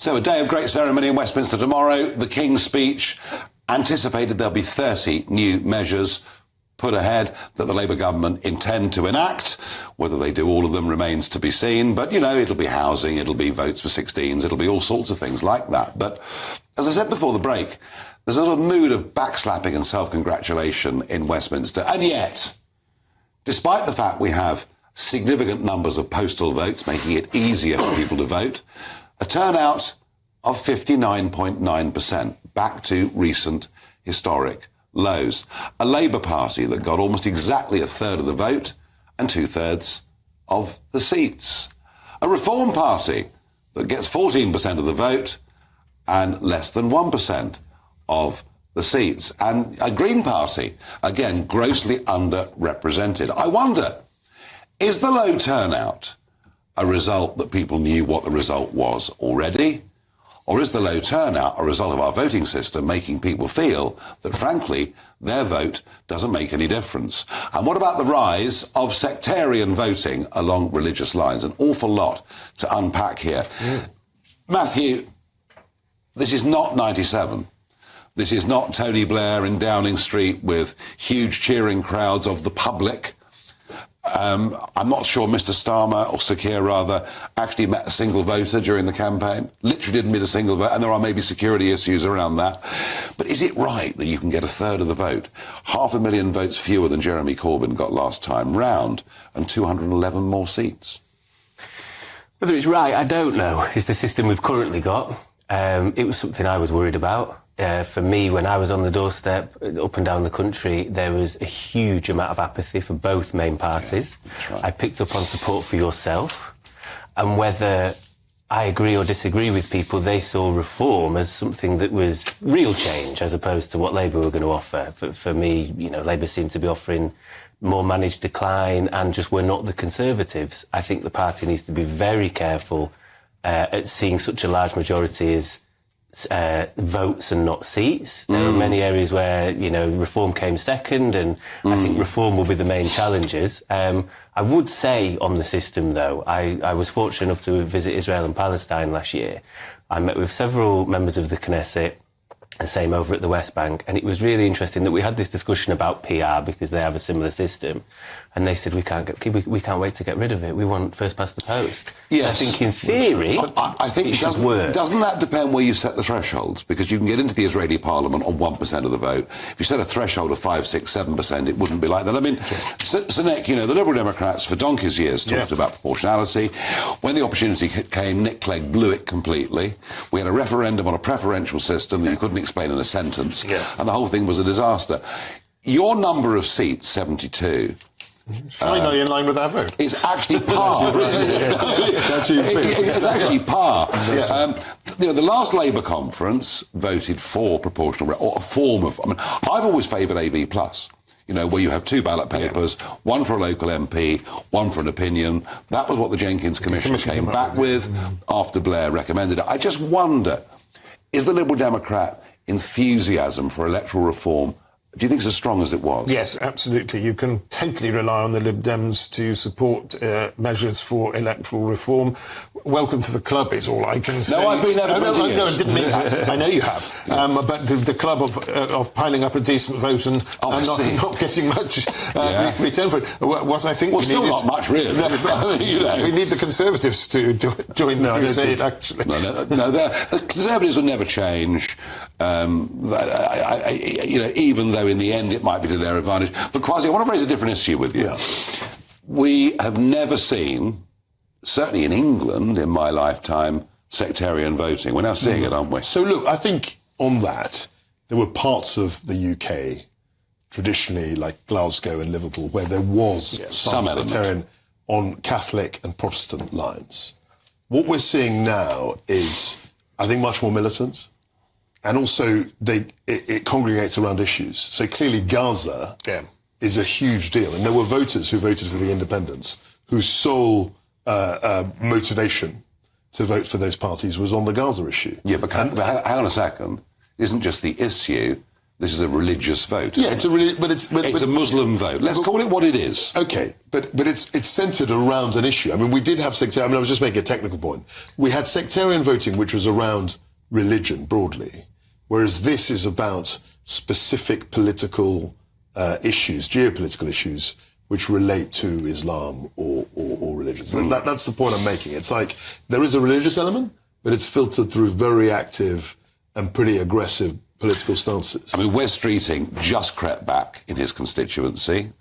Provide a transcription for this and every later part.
So a day of great ceremony in Westminster tomorrow. The King's speech anticipated there'll be 30 new measures put ahead that the Labour government intend to enact. Whether they do all of them remains to be seen. But, you know, it'll be housing, it'll be votes for 16s, it'll be all sorts of things like that. But as I said before the break, there's a sort of mood of backslapping and self-congratulation in Westminster. And yet, despite the fact we have significant numbers of postal votes, making it easier for people to vote, a turnout of 59.9%, back to recent historic lows. A Labour Party that got almost exactly a third of the vote and 2/3 of the seats. A Reform Party that gets 14% of the vote and less than 1% of the seats. And a Green Party, again, grossly underrepresented. I wonder, is the low turnout a result that people knew what the result was already? Or is the low turnout a result of our voting system making people feel that, frankly, their vote doesn't make any difference? And what about the rise of sectarian voting along religious lines? An awful lot to unpack here. Matthew, this is not 97. This is not Tony Blair in Downing Street with huge cheering crowds of the public. I'm not sure Mr Starmer, or Sir Keir rather, actually met a single voter during the campaign. Literally didn't meet a single vote, and there are maybe security issues around that. But is it right that you can get a third of the vote? 500,000 votes fewer than Jeremy Corbyn got last time round, and 211 more seats. Whether it's right, I don't know. It's the system we've currently got. It was something I was worried about. For me, when I was on the doorstep, up and down the country, there was a huge amount of apathy for both main parties. Yeah, right. I picked up on support for yourself. And whether I agree or disagree with people, they saw reform as something that was real change, as opposed to what Labour were going to offer. For me, you know, Labour seemed to be offering more managed decline and just were not the Conservatives. I think the party needs to be very careful at seeing such a large majority as votes and not seats. There are many areas where, you know, reform came second, and I think reform will be the main challenges. I would say on the system, though, I was fortunate enough to visit Israel and Palestine last year. I met with several members of the Knesset, the same over at the West Bank, and it was really interesting that we had this discussion about PR because they have a similar system, and they said we can't wait to get rid of it. We want first past the post. Yes. I think in theory, I think it should work. Doesn't that depend where you set the thresholds? Because you can get into the Israeli parliament on 1% of the vote. If you set a threshold of 5, 6, 7%, it wouldn't be like that. I mean, Nick, you know, the Liberal Democrats for donkey's years talked about proportionality. When the opportunity came, Nick Clegg blew it completely. We had a referendum on a preferential system that you couldn't explain in a sentence, and the whole thing was a disaster. Your number of seats, 72... finally in line with our vote. It's actually par, isn't it? It's actually par. You know, the last Labour conference voted for proportional, or a form of... I mean, I've always favoured AV+, you know, where you have 2 ballot papers, one for a local MP, one for an opinion. That was what the Jenkins Commission came back with after Blair recommended it. I just wonder, is the Liberal Democrat enthusiasm for electoral reform, do you think it's as strong as it was? Yes, absolutely. You can totally rely on the Lib Dems to support measures for electoral reform. Welcome to the club is all I can say. No, I've been there for 20 years. No, I didn't mean that. I know you have. But the club of piling up a decent vote and not getting much return for it. What I think still not much, really. You know. We need the Conservatives to join the crusade, actually. No, the Conservatives will never change. You know, even though in the end it might be to their advantage. But Kwasi, I want to raise a different issue with you. Yeah. We have never seen, certainly in England in my lifetime, sectarian voting. We're now seeing it, aren't we? So look, I think on that, there were parts of the UK, traditionally like Glasgow and Liverpool, where there was some sectarian on Catholic and Protestant lines. What we're seeing now is, I think, much more militant. And also, it congregates around issues. So clearly Gaza is a huge deal. And there were voters who voted for the independents whose sole motivation to vote for those parties was on the Gaza issue. Yeah, but hang on a second. It isn't just the issue. This is a religious vote. Yeah, it's it's a Muslim vote. Let's call it what it is. Okay, but it's centred around an issue. I mean, we did have sectarian. I was just making a technical point. We had sectarian voting, which was around religion broadly, whereas this is about specific political issues, geopolitical issues, which relate to Islam or religion. So that's the point I'm making. It's like there is a religious element, but it's filtered through very active and pretty aggressive political stances. I mean, Wes Streeting just crept back in his constituency.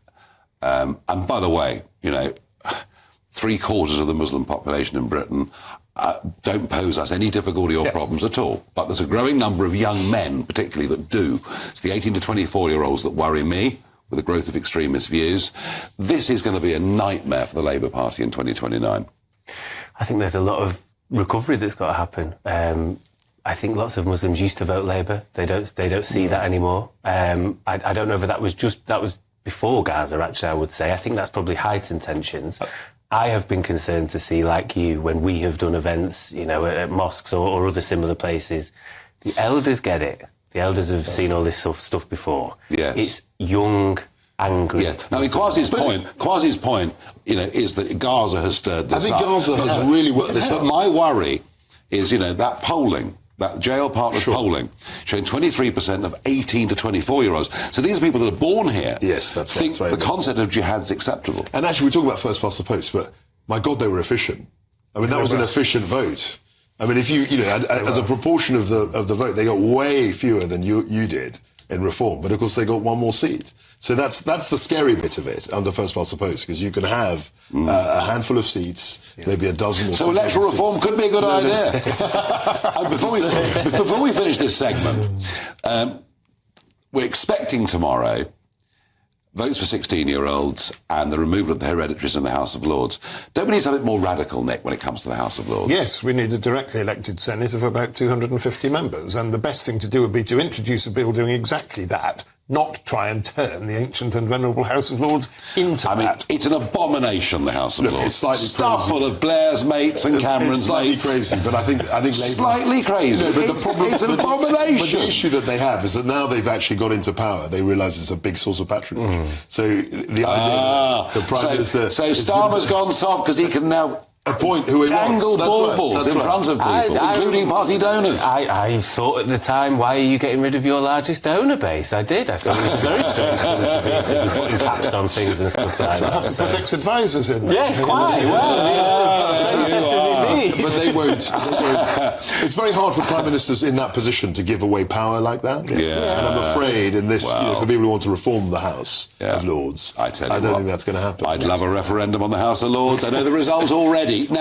And by the way, 3/4 of the Muslim population in Britain don't pose us any difficulty or problems at all. But there's a growing number of young men, particularly, that do. It's the 18 to 24-year-olds that worry me, with the growth of extremist views. This is going to be a nightmare for the Labour Party in 2029. I think there's a lot of recovery that's got to happen. I think lots of Muslims used to vote Labour. They don't see that anymore. I don't know if that was before Gaza, actually, I would say. I think that's probably heightened tensions. I have been concerned to see, like you, when we have done events, at mosques or other similar places, the elders get it. The elders have seen all this stuff before. Yes. It's young, angry. Yeah. I mean, Kwasi's point, is that Gaza has stirred this up. I think Gaza has really worked this up. But my worry is, that polling, that jail partners polling, showing 23% of 18 to 24-year-olds. So these are people that are born here. Yes, that's right. Think the concept of jihad's acceptable. And actually, we talk about first past the post, but my God, they were efficient. I mean, that was an efficient vote. I mean, if as a proportion of the vote, they got way fewer than you did in Reform, but of course they got one more seat. So that's the scary bit of it under first past the post, because you can have a handful of seats, maybe a dozen or so. So electoral reform could be a good idea. Before we finish this segment, we're expecting tomorrow votes for 16-year-olds and the removal of the hereditaries in the House of Lords. Don't we need something more radical, Nick, when it comes to the House of Lords? Yes, we need a directly elected Senate of about 250 members, and the best thing to do would be to introduce a bill doing exactly that, not try and turn the ancient and venerable House of Lords into that. It's an abomination, the House of Lords. It's slightly stuff crazy. full of Blair's mates and Cameron's slightly mates. crazy, but I think Labour... Slightly crazy. No, but it's an abomination. But the issue that they have is that now they've actually got into power, they realise it's a big source of patronage. So the idea the Prime Minister... So Starmer's gone soft because he can now... appoint who he wants. Dangle baubles in front of people, including party donors. I thought at the time, why are you getting rid of your largest donor base? I did. I thought it was very strange to be putting caps on things and stuff like that. Have to put ex-advisors in there. Yes, quite. But they won't. It's very hard for Prime Ministers in that position to give away power like that. Yeah. And I'm afraid in this, for people who want to reform the House of Lords, I don't think that's going to happen. I'd love a referendum on the House of Lords. I know the result already. Now,